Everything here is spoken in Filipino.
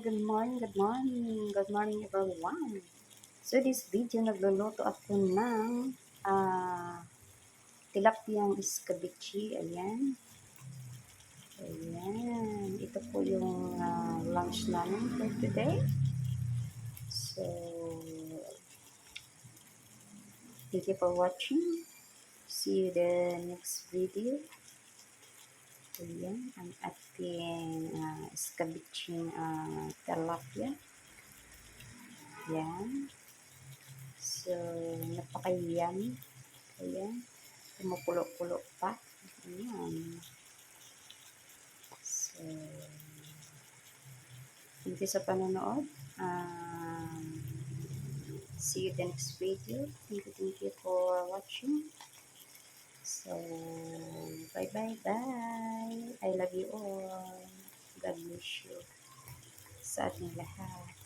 good morning, good morning, good morning everyone. So this video, nagluluto ako ng tilapiyang escabeche. Ayan. Ayan. Ito po yung lunch namin for today. So, thank you for watching. See you the next video. Ayan, ang ating escabeche tilapia. Ayan. So, napaka-yummy. Ayan. Pumupulo-pulo pa. Ayan. So, thank you sa panonood. See you the next video. Thank you for watching. So, bye. I love you all. God bless you sa ating lahat.